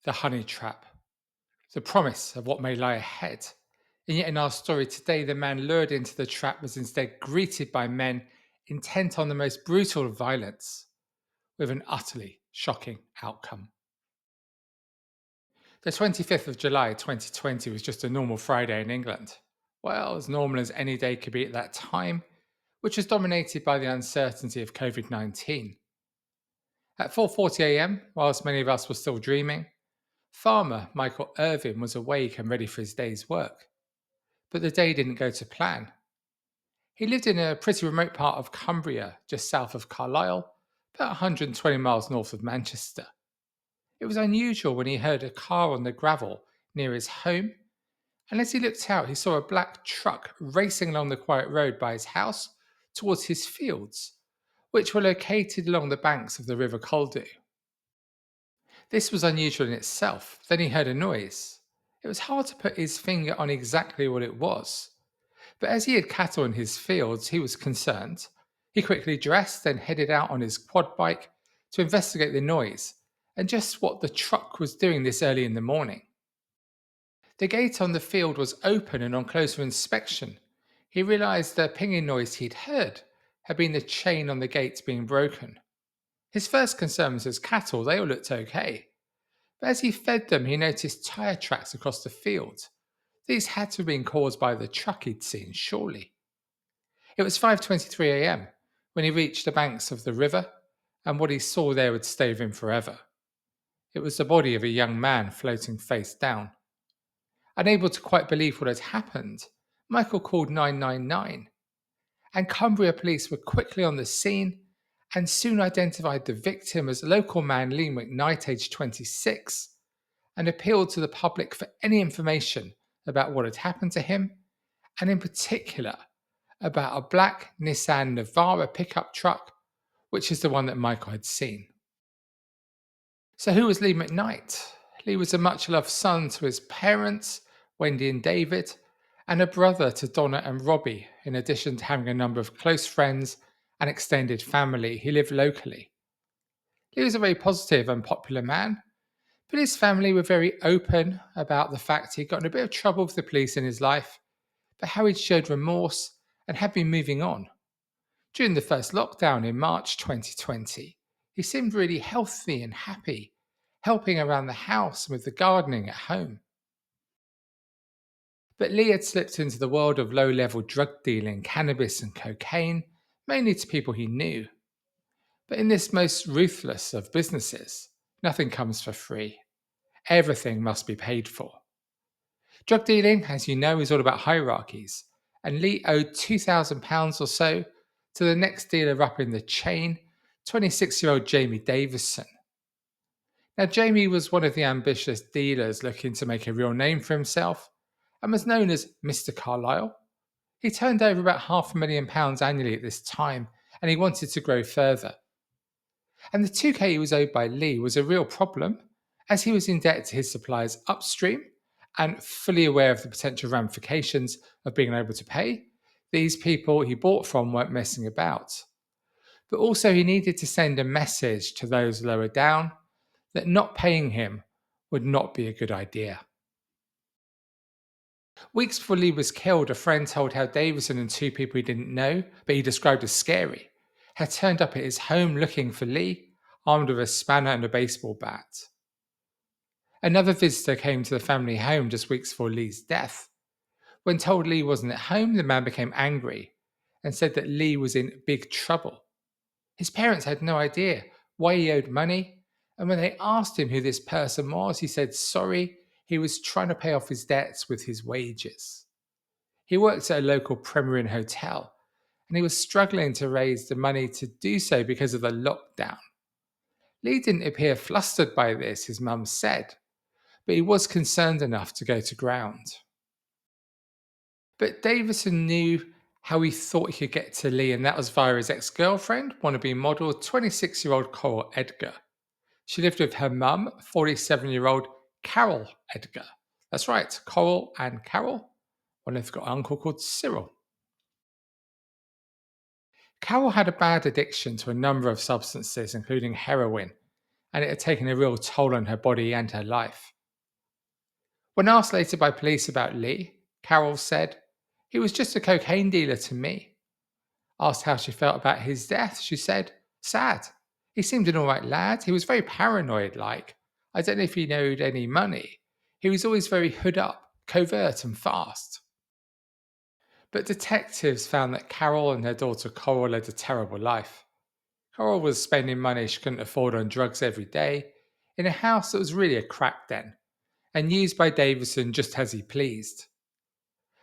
the honey trap, the promise of what may lie ahead. And yet, in our story today, the man lured into the trap was instead greeted by men intent on the most brutal violence, with an utterly shocking outcome. The 25th of July 2020 was just a normal Friday in England. Well, as normal as any day could be at that time, which was dominated by the uncertainty of COVID 19. At 4:40 a.m., whilst many of us were still dreaming, farmer Michael Irvin was awake and ready for his day's work. But the day didn't go to plan. He lived in a pretty remote part of Cumbria, just south of Carlisle, about 120 miles north of Manchester. It was unusual when he heard a car on the gravel near his home, and as he looked out, he saw a black truck racing along the quiet road by his house towards his fields, which were located along the banks of the River Caldew. This was unusual in itself. Then he heard a noise. It was hard to put his finger on exactly what it was, but as he had cattle in his fields, he was concerned. He quickly dressed and headed out on his quad bike to investigate the noise and just what the truck was doing this early in the morning. The gate on the field was open, and on closer inspection, he realized the pinging noise he'd heard had been the chain on the gate being broken. His first concern was his cattle, they all looked okay. But as he fed them, he noticed tyre tracks across the field. These had to have been caused by the truck he'd seen, surely. It was 5:23 a.m. when he reached the banks of the river, and what he saw there would stay with him forever. It was the body of a young man floating face down. Unable to quite believe what had happened, Michael called 999, and Cumbria police were quickly on the scene and soon identified the victim as local man Lee McKnight, aged 26, and appealed to the public for any information about what had happened to him, and in particular about a black Nissan Navara pickup truck, which is the one that Michael had seen. So, who was Lee McKnight? Lee was a much loved son to his parents, Wendy and David, and a brother to Donna and Robbie, in addition to having a number of close friends and extended family who lived locally. Lee was a very positive and popular man, but his family were very open about the fact he'd gotten a bit of trouble with the police in his life, but how he'd showed remorse and had been moving on. During the first lockdown in March 2020, he seemed really healthy and happy, helping around the house and with the gardening at home. But Lee had slipped into the world of low level drug dealing, cannabis, and cocaine, mainly to people he knew. But in this most ruthless of businesses, nothing comes for free. Everything must be paid for. Drug dealing, as you know, is all about hierarchies, and Lee owed £2,000 or so to the next dealer up in the chain, 26-year-old Jamie Davison. Now, Jamie was one of the ambitious dealers looking to make a real name for himself and was known as Mr. Carlisle. He turned over about £500,000 annually at this time, and he wanted to grow further. And the 2K he was owed by Lee was a real problem, as he was in debt to his suppliers upstream and fully aware of the potential ramifications of being unable to pay. These people he bought from weren't messing about. But also, he needed to send a message to those lower down that not paying him would not be a good idea. Weeks before Lee was killed, a friend told how Davison and two people he didn't know, but he described as scary, had turned up at his home looking for Lee, armed with a spanner and a baseball bat. Another visitor came to the family home just weeks before Lee's death. When told Lee wasn't at home, the man became angry and said that Lee was in big trouble. His parents had no idea why he owed money, and when they asked him who this person was, he said sorry, he was trying to pay off his debts with his wages. He worked at a local Premier Inn hotel, and he was struggling to raise the money to do so because of the lockdown. Lee didn't appear flustered by this, his mum said, but he was concerned enough to go to ground. But Davison knew how he thought he could get to Lee, and that was via his ex girlfriend, wannabe model 26-year-old Coral Edgar. She lived with her mum, 47-year-old Carol Edgar. That's right, Coral and Carol. One of them got an uncle called Cyril. Carol had a bad addiction to a number of substances, including heroin, and it had taken a real toll on her body and her life. When asked later by police about Lee, Carol said, "He was just a cocaine dealer to me." Asked how she felt about his death, she said, "Sad. He seemed an alright lad. He was very paranoid like. I don't know if he owed any money. He was always very hood up, covert and fast." But detectives found that Carol and her daughter Coral led a terrible life. Coral was spending money she couldn't afford on drugs every day in a house that was really a crack den and used by Davison just as he pleased.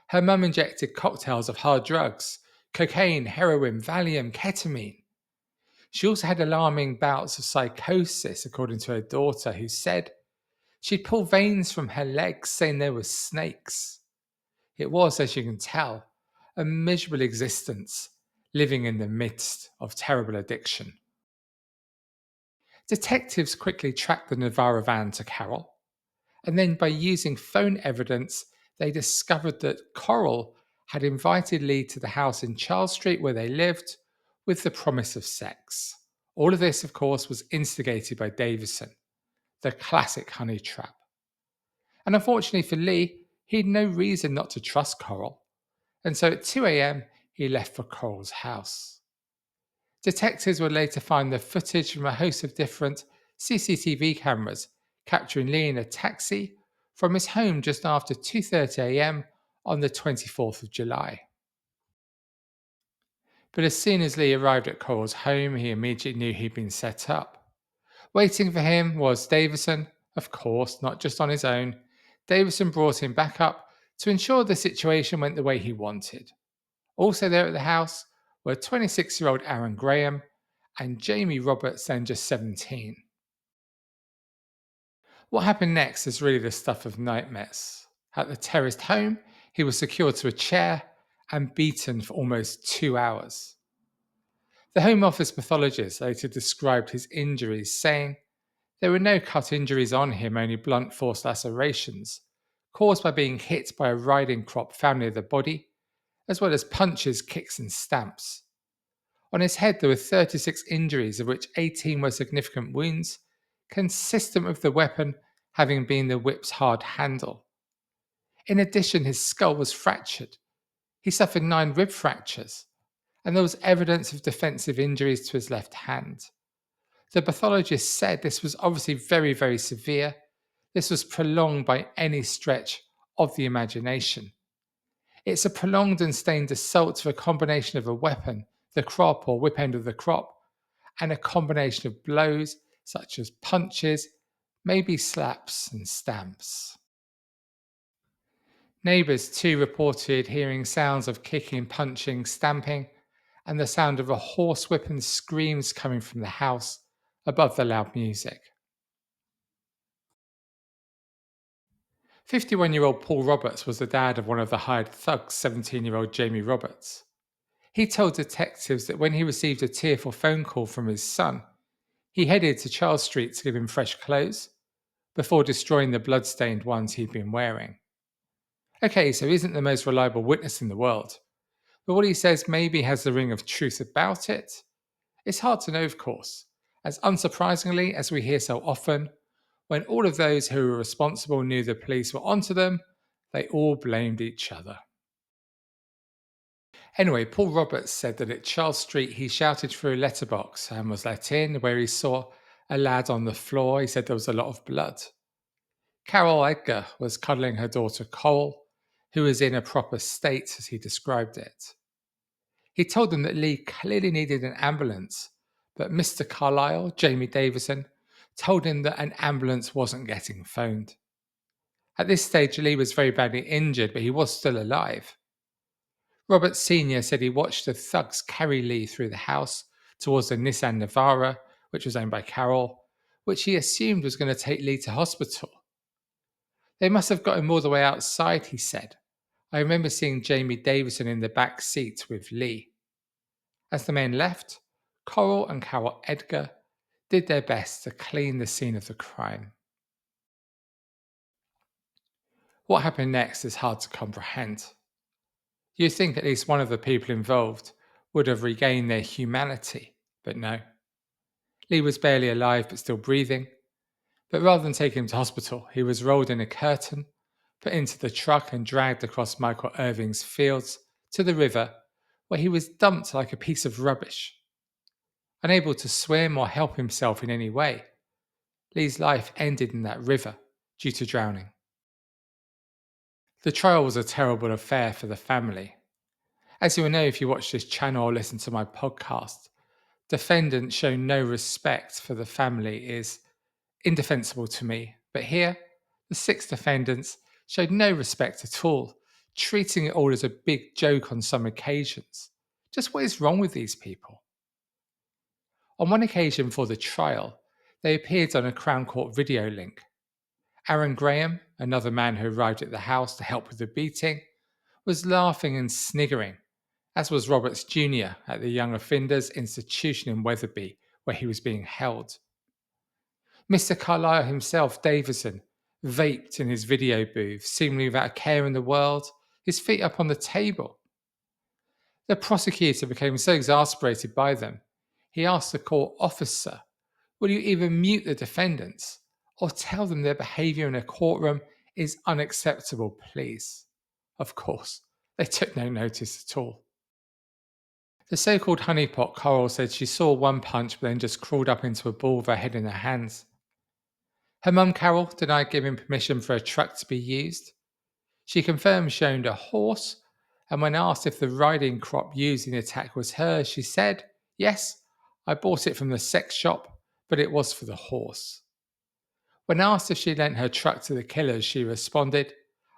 Her mum injected cocktails of hard drugs: cocaine, heroin, Valium, ketamine. She also had alarming bouts of psychosis, according to her daughter, who said she'd pull veins from her legs saying there were snakes. It was, as you can tell, a miserable existence living in the midst of terrible addiction. Detectives quickly tracked the Navarra van to Carol, and then by using phone evidence, they discovered that Coral had invited Lee to the house in Charles Street where they lived with the promise of sex. All of this, of course, was instigated by Davison, the classic honey trap. And unfortunately for Lee, he had no reason not to trust Coral, and so at 2 a.m., he left for Coral's house. Detectives would later find the footage from a host of different CCTV cameras capturing Lee in a taxi from his home just after 2:30 a.m. on the 24th of July. But as soon as Lee arrived at Coral's home, he immediately knew he'd been set up. Waiting for him was Davison, of course, not just on his own. Davison brought him back up to ensure the situation went the way he wanted. Also there at the house were 26-year-old Aaron Graham and Jamie Roberts, then just 17. What happened next is really the stuff of nightmares. At the terraced home, he was secured to a chair and beaten for almost 2 hours. The Home Office pathologist later described his injuries, saying there were no cut injuries on him, only blunt force lacerations, caused by being hit by a riding crop found near the body, as well as punches, kicks, and stamps. On his head, there were 36 injuries, of which 18 were significant wounds, consistent with the weapon having been the whip's hard handle. In addition, his skull was fractured. He suffered 9 rib fractures, and there was evidence of defensive injuries to his left hand. The pathologist said this was obviously very, very severe. This was prolonged by any stretch of the imagination. It's a prolonged and sustained assault for a combination of a weapon, the crop or whip end of the crop, and a combination of blows such as punches, maybe slaps and stamps. Neighbours too reported hearing sounds of kicking, punching, stamping, and the sound of a horsewhip and screams coming from the house above the loud music. 51-year-old Paul Roberts was the dad of one of the hired thugs, 17-year-old Jamie Roberts. He told detectives that when he received a tearful phone call from his son, he headed to Charles Street to give him fresh clothes before destroying the blood-stained ones he'd been wearing. Okay, so he isn't the most reliable witness in the world, but what he says maybe has the ring of truth about it. It's hard to know, of course, as unsurprisingly as we hear so often, when all of those who were responsible knew the police were onto them, they all blamed each other. Anyway, Paul Roberts said that at Charles Street he shouted through a letterbox and was let in, where he saw a lad on the floor. He said there was a lot of blood. Carol Edgar was cuddling her daughter Cole, who was in a proper state as he described it. He told them that Lee clearly needed an ambulance, but Mr. Carlisle, Jamie Davison, told him that an ambulance wasn't getting phoned. At this stage, Lee was very badly injured, but he was still alive. Robert Sr. said he watched the thugs carry Lee through the house towards the Nissan Navara, which was owned by Carol, which he assumed was going to take Lee to hospital. They must have got him all the way outside, he said. I remember seeing Jamie Davison in the back seat with Lee. As the men left, Coral and Carol Edgar did their best to clean the scene of the crime. What happened next is hard to comprehend. You'd think at least one of the people involved would have regained their humanity, but no. Lee was barely alive but still breathing, but rather than taking him to hospital, he was rolled in a curtain, put into the truck, and dragged across Michael Irving's fields to the river, where he was dumped like a piece of rubbish. Unable to swim or help himself in any way, Lee's life ended in that river due to drowning. The trial was a terrible affair for the family. As you will know if you watch this channel or listen to my podcast, defendants show no respect for the family is indefensible to me. But here, the six defendants showed no respect at all, treating it all as a big joke on some occasions. Just what is wrong with these people? On one occasion for the trial, they appeared on a Crown Court video link. Aaron Graham, another man who arrived at the house to help with the beating, was laughing and sniggering, as was Roberts Jr. at the Young Offenders Institution in Wetherby, where he was being held. Mr. Carlisle himself, Davison, vaped in his video booth, seemingly without a care in the world, his feet up on the table. The prosecutor became so exasperated by them, he asked the court officer, "Will you either mute the defendants or tell them their behaviour in a courtroom is unacceptable, please?" Of course, they took no notice at all. The so called honeypot Coral said she saw one punch but then just crawled up into a ball with her head in her hands. Her mum Carol denied giving permission for a truck to be used. She confirmed she owned a horse, and when asked if the riding crop used in the attack was hers, she said, "Yes, I bought it from the sex shop, but it was for the horse." When asked if she lent her truck to the killers, she responded,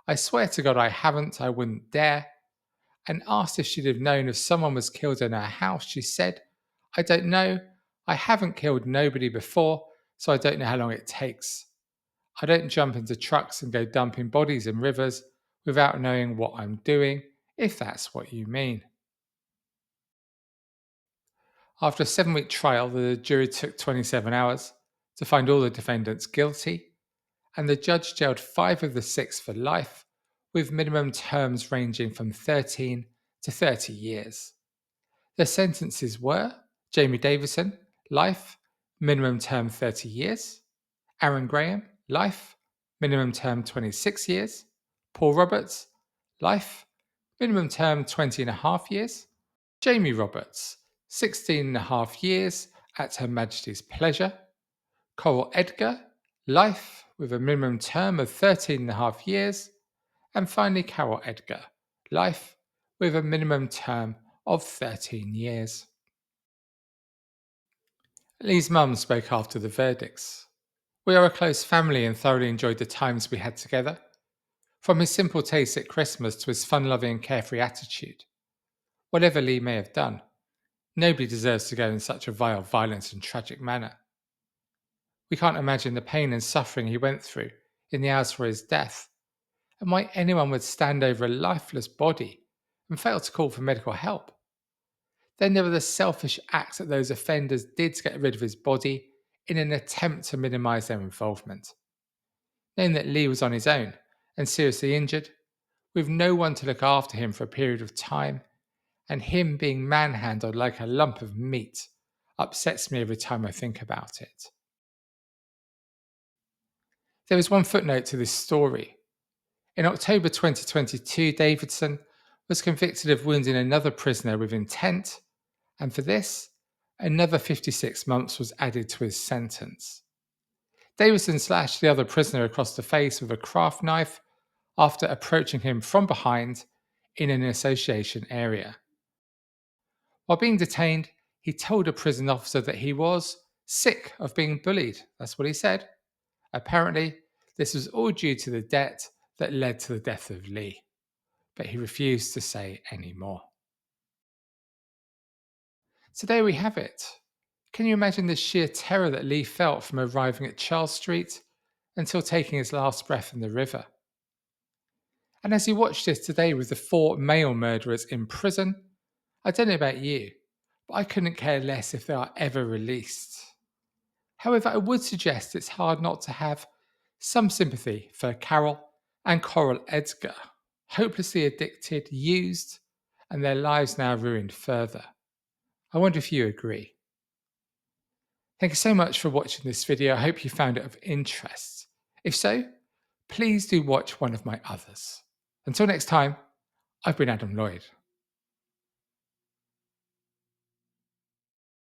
"I swear to God I haven't, I wouldn't dare." And asked if she'd have known if someone was killed in her house, she said, "I don't know. I haven't killed nobody before, so I don't know how long it takes. I don't jump into trucks and go dumping bodies in rivers without knowing what I'm doing, if that's what you mean." After a 7-week trial, the jury took 27 hours to find all the defendants guilty, and the judge jailed 5 of the 6 for life, with minimum terms ranging from 13 to 30 years. The sentences were Jamie Davison, life, minimum term 30 years; Aaron Graham, life, minimum term 26 years; Paul Roberts, life, minimum term 20 and a half years; Jamie Roberts, 16 and a half years at Her Majesty's pleasure; Coral Edgar, life with a minimum term of 13 and a half years; and finally Carol Edgar, life with a minimum term of 13 years. Lee's mum spoke after the verdicts. "We are a close family and thoroughly enjoyed the times we had together. From his simple tastes at Christmas to his fun-loving and carefree attitude. Whatever Lee may have done, nobody deserves to go in such a vile, violent and tragic manner. We can't imagine the pain and suffering he went through in the hours for his death, and why anyone would stand over a lifeless body and fail to call for medical help. Then there were the selfish acts that those offenders did to get rid of his body in an attempt to minimise their involvement. Knowing that Lee was on his own and seriously injured, with no one to look after him for a period of time, and him being manhandled like a lump of meat, upsets me every time I think about it." There is one footnote to this story. In October 2022, Davidson was convicted of wounding another prisoner with intent, and for this, another 56 months was added to his sentence. Davidson slashed the other prisoner across the face with a craft knife after approaching him from behind in an association area. While being detained, he told a prison officer that he was sick of being bullied. That's what he said. Apparently, this was all due to the debt that led to the death of Lee, but he refused to say any more. So there we have it. Can you imagine the sheer terror that Lee felt from arriving at Charles Street until taking his last breath in the river? And as you watch this today with the 4 male murderers in prison, I don't know about you, but I couldn't care less if they are ever released. However, I would suggest it's hard not to have some sympathy for Carol and Coral Edgar, hopelessly addicted, used, and their lives now ruined further. I wonder if you agree. Thank you so much for watching this video. I hope you found it of interest. If so, please do watch one of my others. Until next time, I've been Adam Lloyd.